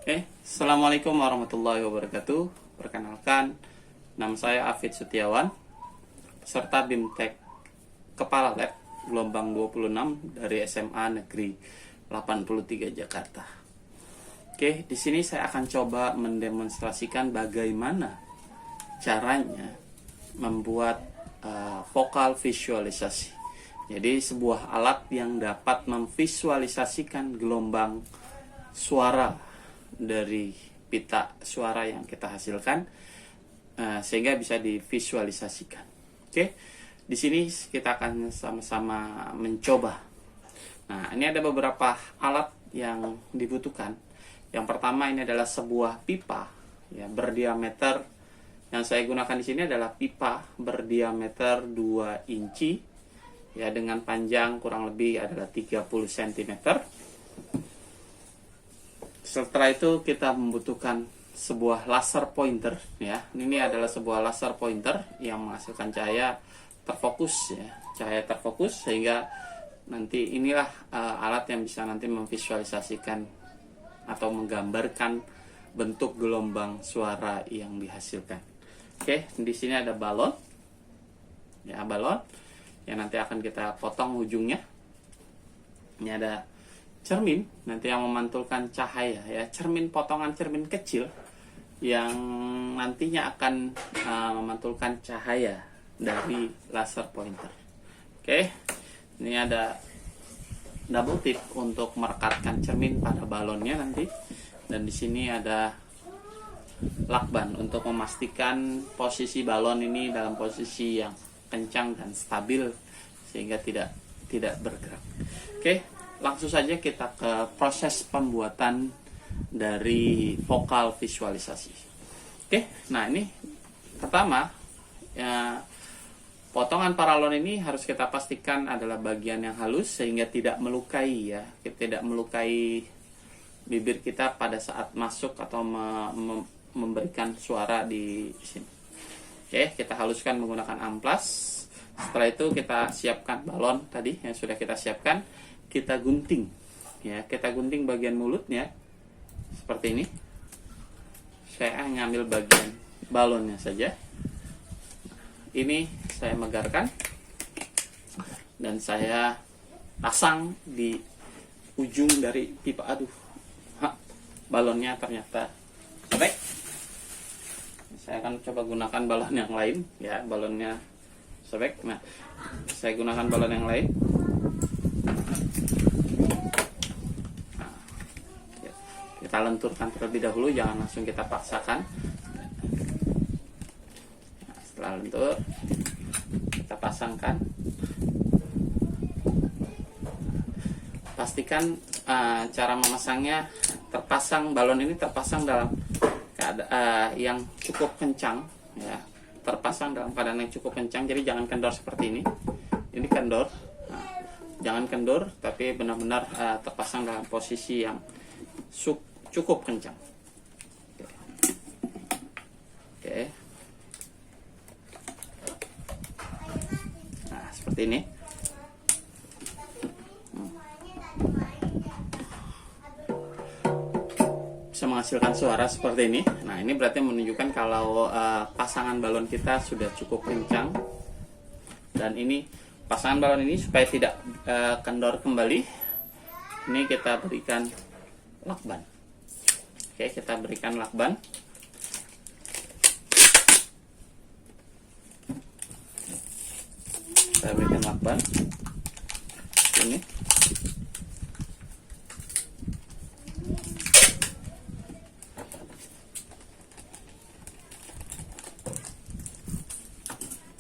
Assalamualaikum warahmatullahi wabarakatuh. Perkenalkan, nama saya Afid Setiawan, peserta BIMTEK Kepala Lab gelombang 26 dari SMA Negeri 83 Jakarta. Di sini saya akan coba mendemonstrasikan bagaimana caranya membuat vokal visualisasi. Jadi sebuah alat yang dapat memvisualisasikan gelombang suara dari pita suara yang kita hasilkan sehingga bisa divisualisasikan. Di sini kita akan sama-sama mencoba. Nah, ini ada beberapa alat yang dibutuhkan. Yang pertama ini adalah sebuah pipa ya berdiameter. Yang saya gunakan di sini adalah pipa berdiameter 2 inci ya dengan panjang kurang lebih adalah 30 cm. Setelah itu kita membutuhkan sebuah laser pointer ya. Ini adalah sebuah laser pointer yang menghasilkan cahaya terfokus ya, cahaya terfokus sehingga nanti inilah alat yang bisa nanti memvisualisasikan atau menggambarkan bentuk gelombang suara yang dihasilkan. Di sini ada balon. Ya, balon yang nanti akan kita potong ujungnya. Ini ada cermin nanti yang memantulkan cahaya ya, potongan cermin kecil yang nantinya akan memantulkan cahaya dari laser pointer. Ini ada double tip untuk merekatkan cermin pada balonnya nanti, dan di sini ada lakban untuk memastikan posisi balon ini dalam posisi yang kencang dan stabil sehingga tidak bergerak. Langsung saja kita ke proses pembuatan dari vokal visualisasi. Nah ini pertama ya, potongan paralon ini harus kita pastikan adalah bagian yang halus sehingga tidak melukai ya, tidak melukai bibir kita pada saat masuk atau memberikan suara di sini. Kita haluskan menggunakan amplas. Setelah itu kita siapkan balon tadi yang sudah kita siapkan. Kita gunting ya, kita gunting bagian mulutnya seperti ini. Saya ngambil bagian balonnya saja. Ini saya megarkan dan saya pasang di ujung dari pipa. Balonnya ternyata sobek. Saya akan coba gunakan balon yang lain ya, balonnya sobek. Nah, saya gunakan balon yang lain. Kita lenturkan terlebih dahulu, jangan langsung kita paksakan. Nah, setelah lentur kita pasangkan. Pastikan cara memasangnya, balon ini terpasang dalam keadaan yang cukup kencang ya, terpasang dalam keadaan yang cukup kencang. Jadi jangan kendor seperti ini. Ini kendor. Nah, jangan kendor, tapi benar-benar terpasang dalam posisi yang cukup kencang. Nah, seperti ini. Bisa menghasilkan suara seperti ini. Nah, ini berarti menunjukkan kalau pasangan balon kita sudah cukup kencang. Dan ini pasangan balon ini supaya tidak kendor kembali, ini kita berikan lakban. Kita berikan lakban. Kita berikan lakban. Ini.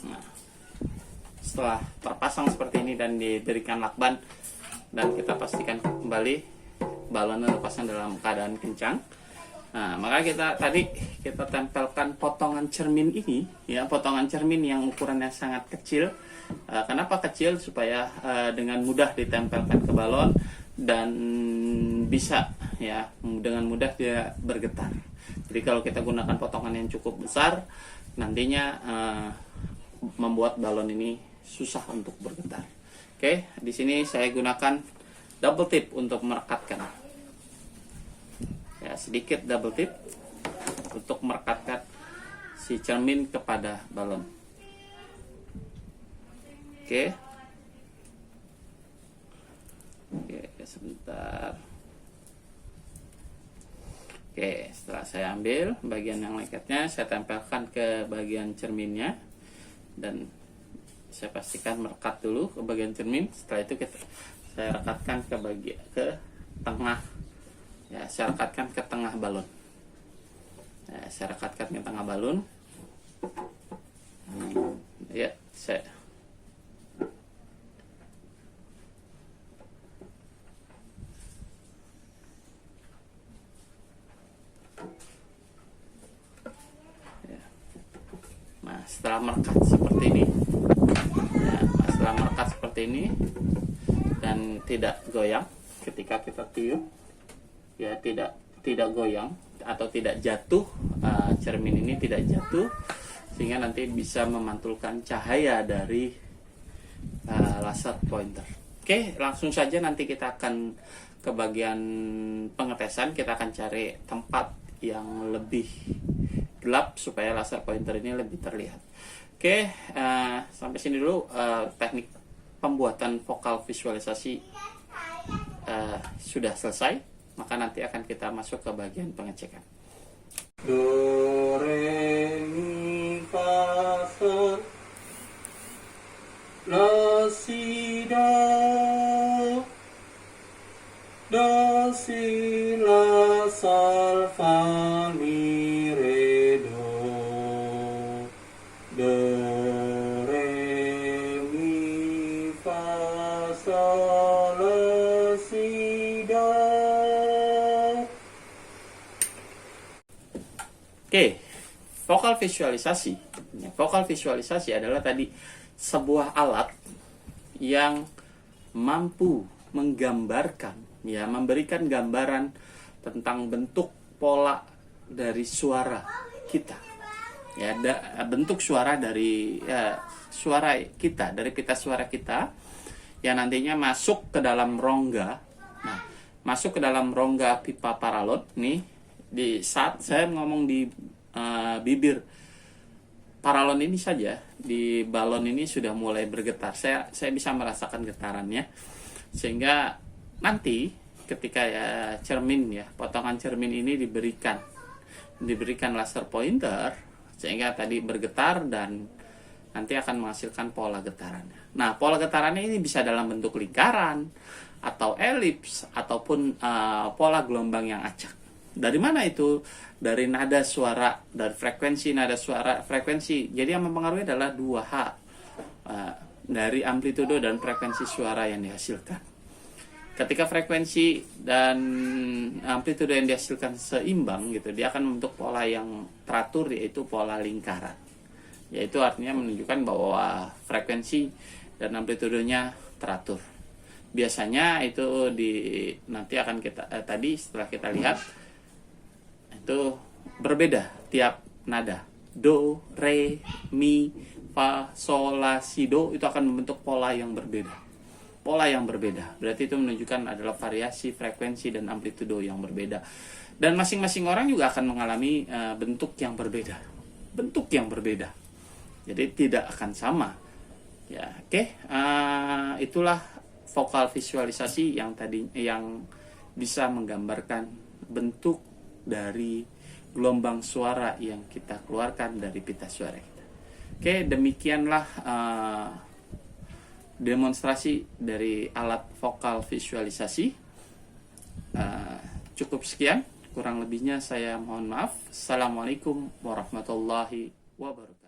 Nah, setelah terpasang seperti ini dan diberikan lakban dan kita pastikan kembali balonnya terpasang dalam keadaan kencang. Nah, maka kita tempelkan potongan cermin ini ya, potongan cermin yang ukurannya sangat kecil. Kenapa kecil? Supaya dengan mudah ditempelkan ke balon dan bisa ya dengan mudah dia bergetar. Jadi kalau kita gunakan potongan yang cukup besar, nantinya membuat balon ini susah untuk bergetar. Di sini saya gunakan double tip untuk merekatkan. Ya, sedikit double tip untuk merekatkan si cermin kepada balon. Oke, sebentar. Oke, setelah saya ambil bagian yang lengketnya, saya tempelkan ke bagian cerminnya dan saya pastikan merekat dulu ke bagian cermin. Setelah itu saya rekatkan ke tengah. Ya, saya rekatkan ke tengah balon. Ya, saya rekatkan ke tengah balon. Ya, saya setelah merekat seperti ini, setelah merekat seperti ini dan tidak goyang ketika kita tiup, ya tidak goyang atau tidak jatuh, cermin ini tidak jatuh sehingga nanti bisa memantulkan cahaya dari laser pointer. Oke, langsung saja nanti kita akan ke bagian pengetesan. Kita akan cari tempat yang lebih gelap supaya laser pointer ini lebih terlihat. Oke, sampai sini dulu teknik pembuatan vokal visualisasi sudah selesai. Maka nanti akan kita masuk ke bagian pengecekan. Do, re, mi, fa, sol, la, si, do, do, si, la, sol, fa, mi, re, do, do, re, mi, fa, sol, la, si, do. Oke, vokal visualisasi. Vokal visualisasi adalah tadi sebuah alat yang mampu menggambarkan, ya, memberikan gambaran tentang bentuk pola dari suara kita. Ya, bentuk suara dari suara kita, dari pita suara kita yang nantinya masuk ke dalam rongga. Nah, masuk ke dalam rongga pipa paralon nih. Di saat saya ngomong di bibir paralon ini saja, di balon ini sudah mulai bergetar. Saya bisa merasakan getarannya, sehingga nanti ketika cermin, potongan cermin ini diberikan laser pointer, sehingga tadi bergetar dan nanti akan menghasilkan pola getarannya. Nah, pola getarannya ini bisa dalam bentuk lingkaran atau elips ataupun pola gelombang yang acak. Dari mana itu? Dari nada suara, dari frekuensi nada suara, frekuensi. Jadi yang mempengaruhi adalah 2H dari amplitudo dan frekuensi suara yang dihasilkan. Ketika frekuensi dan amplitudo yang dihasilkan seimbang gitu, dia akan membentuk pola yang teratur, yaitu pola lingkaran. Yaitu artinya menunjukkan bahwa frekuensi dan amplitudonya teratur. Biasanya itu nanti akan kita tadi setelah kita lihat itu berbeda tiap nada. Do, re, mi, fa, sol, la, si, do itu akan membentuk pola yang berbeda. Pola yang berbeda. Berarti itu menunjukkan adalah variasi frekuensi dan amplitudo yang berbeda. Dan masing-masing orang juga akan mengalami bentuk yang berbeda. Bentuk yang berbeda. Jadi tidak akan sama. Ya, oke. Itulah vokal visualisasi yang bisa menggambarkan bentuk dari gelombang suara yang kita keluarkan dari pita suara kita. Oke, demikianlah demonstrasi dari alat vokal visualisasi. Cukup sekian, kurang lebihnya saya mohon maaf. Assalamualaikum warahmatullahi wabarakatuh.